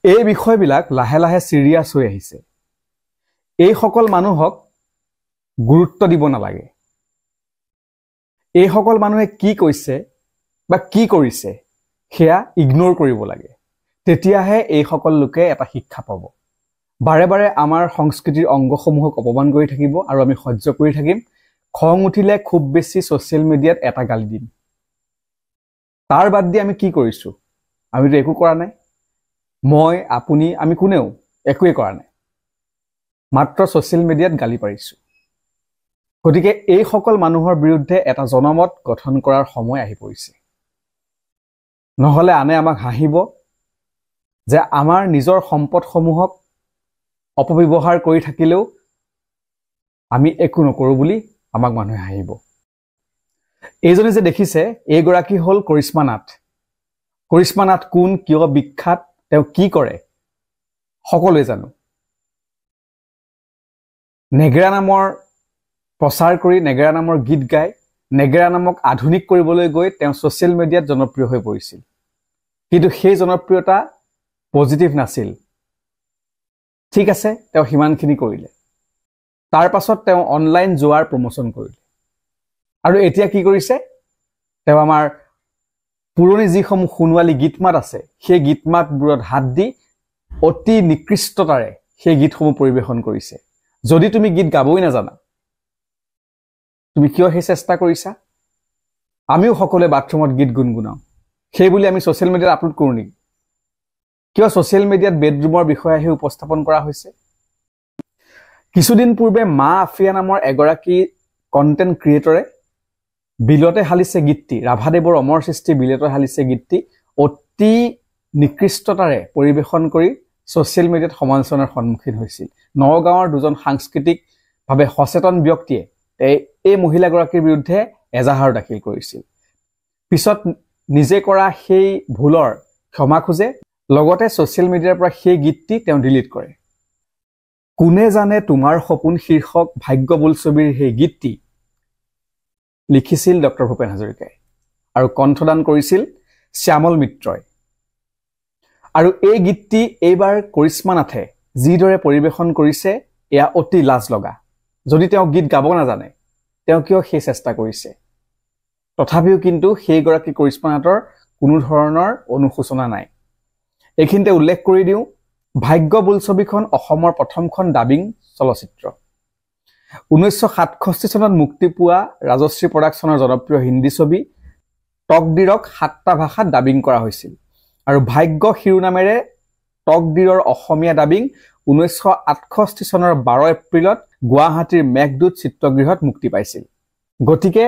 এই বিষয়বিলাক লাহে লাহে সিৰিয়াছ হৈ আহিছে এই সকল মানুহক গুৰুত্ব দিব নালাগে এই সকল মানুহে কি কৈছে বা কি কৰিছে সেয়া ইগনোৰ কৰিব লাগে তেতিয়াহে এই সকল লোকে এটা শিক্ষা পাব বাৰে বাৰে আমাৰ সংস্কৃতিৰ অংগসমূহক অপমান কৰি থাকিব আৰু আমি সহ্য কৰি থাকিম খং উঠিলে খুব বেছি সোশ্যাল মিডিয়াত এটা গালি দিম তাৰ বাদ দি আমি কি কৰিছো আমিতো একো কৰা নাই মই আপুনি আমি কোনেও একোৱে কৰা নাই মাত্ৰ সোশ্যাল মিডিয়াত গালি পাৰিছো গতিকে এই সকল মানুহৰ বিৰুদ্ধে এটা জনমত গঠন কৰাৰ সময় আহি পৰিছে নহলে আনে আমাক হাঁহিব যে আমাৰ নিজৰ সম্পদসমূহক অপব্যৱহাৰ কৰি থাকিলেও আমি একো নকৰো বুলি আমাক মানুহে হাঁহিব এইজনে যে দেখিছে এইগৰাকী হল কৰিশ্মা নাথ কোন কিয় বিখ্যাত তেওঁ কি কৰে সকলোৱে জানো নেগেৰা নামৰ প্ৰচাৰ কৰি নেগেৰা নামৰ গীত গায় নেগেৰা নামক আধুনিক কৰিবলৈ গৈ তেওঁ সোশ্যাল মিডিয়াত জনপ্ৰিয় হৈ পৰিছিল কিন্তু সেই জনপ্ৰিয়তা পজিটিভ নাছিল ঠিক আছে তেওঁ হিমানখিনি কৰিলে তাৰ পাছত তেওঁ অনলাইন যোৱাৰ প্ৰমোচন কৰিলে আৰু এতিয়া কি কৰিছে তেওঁ আমাৰ পুৰণি যিসমূহ শুনোৱালী গীতমাত আছে সেই গীতমাতবোৰত হাত দি অতি নিকৃষ্টতাৰে সেই গীতসমূহ পৰিবেশন কৰিছে যদি তুমি গীত গাবই নাজানা তুমি কিয় সেই চেষ্টা কৰিছা আমিও সকলোৱে বাথৰুমত গীত গুণগুণাও সেই বুলি আমি সোশ্যাল মিডিয়াত আপলোড কৰো নেকি কিয় সোশ্যাল মিডিয়াত বেডৰুমৰ বিষয়ে আহি উপস্থাপন কৰা হৈছে কিছুদিন পূৰ্বে মা আফিয়া নামৰ এগৰাকী কন্টেন্ট ক্ৰিয়েটৰে বিলতে হালিছে গীতটি ৰাভাদেৱৰ অমৰ সৃষ্টি বিলতে হালিছে গীতটি অতি নিকৃষ্টতাৰে পৰিবেশন কৰি সোশ্যাল মিডিয়াত সমালোচনাৰ সন্মুখীন হৈছিল নগাঁৱৰ দুজন সাংস্কৃতিক ভাৱে সচেতন ব্যক্তিয়ে এই মহিলাগৰাকীৰ বিৰুদ্ধে এজাহাৰ দাখিল কৰিছিল পিছত নিজে কৰা সেই ভুলৰ ক্ষমা খুজে লগতে সোশ্যাল মিডিয়াৰ পৰা সেই গীতটি তেওঁ ডিলিট কৰে কোনে জানে তোমাৰ সপোন শীৰ্ষক ভাগ্য বোলছবিৰ সেই গীতটি লিখিছিল ডক্টৰ ভূপেন হাজৰিকাই আৰু কণ্ঠদান কৰিছিল শ্যামল মিত্ৰই আৰু এই গীতটি এইবাৰ কৰিশ্মা নাথে যিদৰে পৰিবেশন কৰিছে এয়া অতি লাজ লগা যদি তেওঁ গীত গাব নাজানে তেওঁ কিয় সেই চেষ্টা কৰিছে তথাপিও কিন্তু সেই গৰাকী কৰিশ্মা নাথৰ কোনো ধৰণৰ অনুশোচনা নাই এইখিনিতে উল্লেখ কৰি দিওঁ ভাগ্য বোলছবিখন অসমৰ প্ৰথমখন ডাবিং চলচ্চিত্ৰ 1967 চনত মুক্তি পোৱা ৰাজশ্ৰী প্ৰডাকচনৰ জনপ্ৰিয় হিন্দী ছবি তকদিৰক 7টা ভাষাত ডাবিং কৰা হৈছিল আৰু ভাগ্য শিৰোনামেৰে তকদিৰৰ অসমীয়া ডাবিং 1968 চনৰ 12 এপ্ৰিলত গুৱাহাটীৰ মেঘদূত চিত্ৰগৃহত মুক্তি পাইছিল গতিকে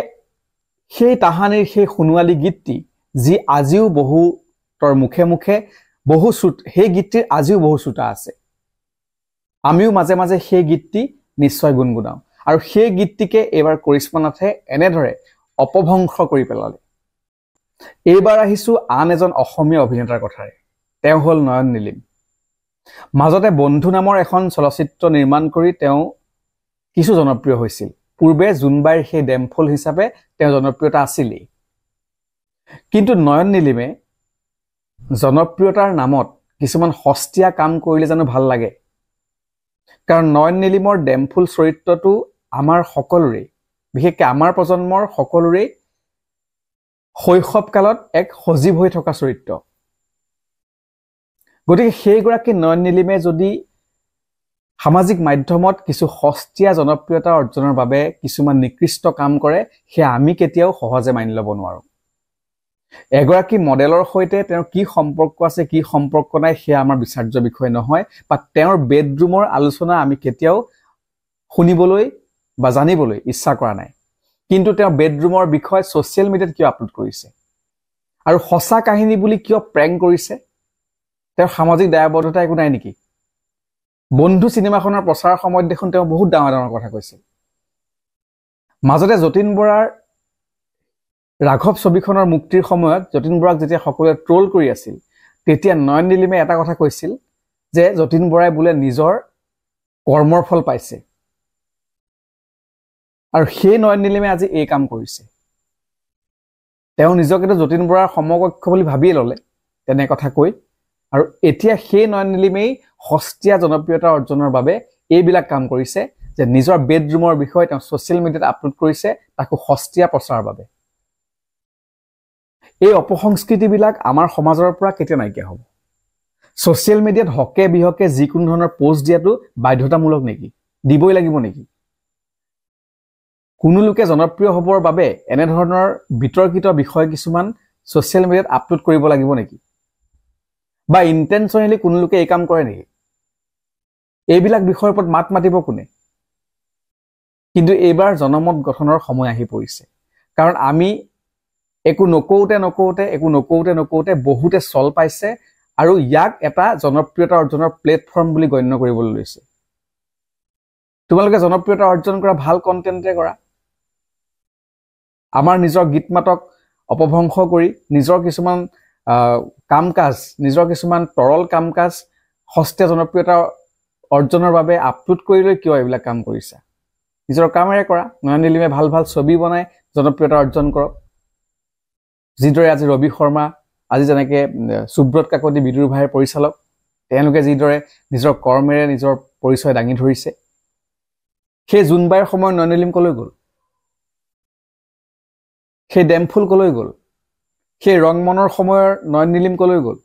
সেই তাহানিৰ সেই শুনোৱালী গীতটি যি আজিও বহুতৰ মুখে মুখে বহু সেই গীতটিৰ আজিও বহু শ্ৰোতা আছে আমিও মাজে মাজে সেই গীতটি নিশ্চয় গুণগুণাও আৰু সেই গীতটিকে এইবাৰ কৰিশ্মা নাথে এনেদৰে অপভংশ কৰি পেলালে এইবাৰ আহিছো আন এজন অসমীয়া অভিনেতাৰ কথাৰে তেওঁ হল নয়ন নীলিম মাজতে বন্ধু নামৰ এখন চলচ্চিত্ৰ নিৰ্মাণ কৰি তেওঁ কিছু জনপ্ৰিয় হৈছিল পূৰ্বে জুনবাইৰ সেই ডেমফল হিচাপে তেওঁ জনপ্ৰিয়তা আছিলেই কিন্তু নয়ন নীলিমে জনপ্ৰিয়তাৰ নামত কিছুমান হস্তিয়া কাম কৰিলে জানো ভাল লাগে কাৰণ নয়ন নীলিমৰ ডেমফুল চৰিত্ৰটো আমাৰ সকলোৰে বিশেষকৈ আমাৰ প্ৰজন্মৰ সকলোৰে শৈশৱ কালত এক সজীৱ হৈ থকা চৰিত্ৰ গতিকে সেইগৰাকী নয়ন নীলিমে যদি সামাজিক মাধ্যমত কিছু হস্তিয়া জনপ্ৰিয়তা অৰ্জনৰ বাবে কিছুমান নিকৃষ্ট কাম কৰে সেয়া আমি কেতিয়াও সহজে মানি ল'ব নোৱাৰো এগৰাকী মডেলৰ সৈতে তেওঁৰ কি সম্পৰ্ক আছে কি সম্পৰ্ক নাই সেয়া আমাৰ বিচাৰ্য বিষয় নহয় বা তেওঁৰ বেডৰুমৰ আলোচনা আমি কেতিয়াও শুনিবলৈ বা জানিবলৈ ইচ্ছা কৰা নাই কিন্তু তেওঁ বেডৰুমৰ বিষয় সোশ্যাল মিডিয়াত কিয় আপলোড কৰিছে আৰু সঁচা কাহিনী বুলি কিয় প্ৰেংক কৰিছে তেওঁৰ সামাজিক দায়বদ্ধতা একো নাই নেকি বন্ধু সিনেমাখনৰ প্ৰচাৰৰ সময়ত দেখোন তেওঁ বহুত ডাঙৰ ডাঙৰ কথা কৈছিল মাজতে যতীন বৰাৰ ৰাঘৱ ছবিখনৰ মুক্তিৰ সময়ত যতীন বৰাক যেতিয়া সকলোৱে ট্ৰোল কৰি আছিল তেতিয়া নয়ন নীলিমে এটা কথা কৈছিল যে যতীন বৰাই বোলে নিজৰ কৰ্মৰ ফল পাইছে আৰু সেই নয়ন নীলিমে আজি এই কাম কৰিছে তেওঁ নিজকে যতীন বৰাৰ সমকক্ষ বুলি ভাবিয়ে ললে তেনে কথা কৈ আৰু এতিয়া সেই নয়ন নীলিমেই সস্তীয়া জনপ্ৰিয়তা অৰ্জনৰ বাবে এইবিলাক কাম কৰিছে যে নিজৰ বেডৰুমৰ বিষয়ে তেওঁ ছ'চিয়েল মিডিয়াত আপলোড কৰিছে তাকো সস্তীয়া প্ৰচাৰৰ বাবে এই অপসংস্কৃতিবিলাক আমাৰ সমাজৰ পৰা কেতিয়া নাইকিয়া হ'ব ছ'চিয়েল মিডিয়াত হকে বিহকে যিকোনো ধৰণৰ পোষ্ট দিয়াটো বাধ্যতামূলক নেকি দিবই লাগিব নেকি কোনো লোকে জনপ্ৰিয় হ'বৰ বাবে এনে ধৰণৰ বিতৰ্কিত বিষয় কিছুমান ছ'চিয়েল মিডিয়াত আপলোড কৰিব লাগিব নেকি বা ইন্টেনশনালি কোনো লোকে এই কাম কৰে নেকি এইবিলাক বিষয়ৰ ওপৰত মাত মাতিব কোনে কিন্তু এইবাৰ জনমত গঠনৰ সময় আহি পৰিছে কাৰণ আমি একো নকওঁতে বহুতে চল পাইছে আৰু ইয়াক এটা জনপ্ৰিয়তা অৰ্জনৰ প্লেটফৰ্ম বুলি গণ্য কৰিবলৈ লৈছে তোমালোকে জনপ্ৰিয়তা অৰ্জন কৰা ভাল কন্টেন্টে কৰা আমাৰ নিজৰ গীতমাতক অপভংশ কৰি নিজৰ কিছুমান কামকাজ নিজৰ কিছুমান তৰল কামকাজ সস্তীয়া জনপ্ৰিয়তা অৰ্জনৰ বাবে আপলোড কৰি লৈ কিয় এইবিলাক কাম কৰিছা নিজৰ কামেৰে কৰা নয়ন নীলিমে ভাল ভাল ছবি বনাই জনপ্ৰিয়তা অৰ্জন কৰক যিদৰে আজি ৰবি শৰ্মা আজি যেনেকৈ সুব্ৰত কাকতি বিদুৰ ভাইৰ পৰিচালক তেওঁলোকে যিদৰে নিজৰ কৰ্মেৰে নিজৰ পৰিচয় দাঙি ধৰিছে সেই জুনবাইৰ সময়ত নয়ন নীলিম কলৈ গ'ল সেই ডেমফুল কলৈ গ'ল সেই ৰংমনৰ সময়ৰ নয়ন নীলিম কলৈ গ'ল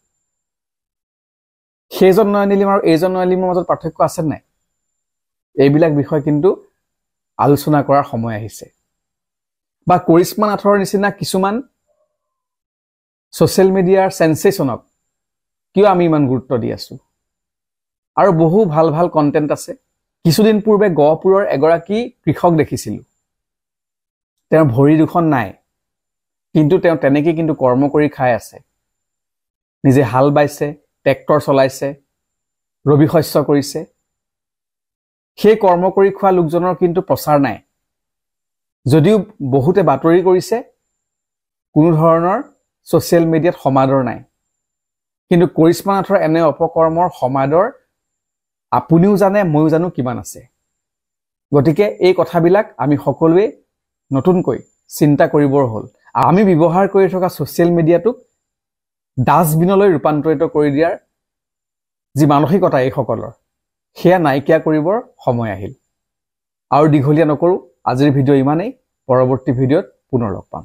সেইজন নয়ন নীলিম আৰু এইজন নয়ন নীলিমৰ মাজত পাৰ্থক্য আছে নাই এইবিলাক বিষয় কিন্তু আলোচনা কৰাৰ সময় আহিছে বা কৰিশ্মা নাথৰ নিচিনা কিছুমান ছ'চিয়েল মিডিয়াৰ সেন্সেশনক কিয় আমি ইমান গুৰুত্ব দি আছো আৰু বহু ভাল ভাল কন্টেন্ট আছে কিছুদিন পূৰ্বে গহপুৰৰ এগৰাকী কৃষক দেখিছিলোঁ তেওঁৰ ভৰি দুখন নাই কিন্তু তেওঁ তেনেকৈ কিন্তু কৰ্ম কৰি খাই আছে নিজে হাল বাইছে ট্ৰেক্টৰ চলাইছে ৰবি শস্য কৰিছে সেই কৰ্ম কৰি খোৱা লোকজনৰ কিন্তু প্ৰচাৰ নাই যদিও বহুতে বাতৰি কৰিছে কোনো ধৰণৰ ছ'চিয়েল মিডিয়াত সমাদৰ নাই কিন্তু কৰিশ্মা নাথৰ এনে অপকৰ্মৰ সমাদৰ আপুনিও জানে ময়ো জানো কিমান আছে গতিকে এই কথাবিলাক আমি সকলোৱে নতুনকৈ চিন্তা কৰিবৰ হ'ল আমি ব্যৱহাৰ কৰি থকা ছ'চিয়েল মিডিয়াটোক ডাষ্টবিনলৈ ৰূপান্তৰিত কৰি দিয়াৰ যি মানসিকতা এইসকলৰ সেয়া নাইকিয়া কৰিবৰ সময় আহিল আৰু দীঘলীয়া নকৰোঁ আজিৰ ভিডিঅ' ইমানেই পৰৱৰ্তী ভিডিঅ'ত পুনৰ লগ পাম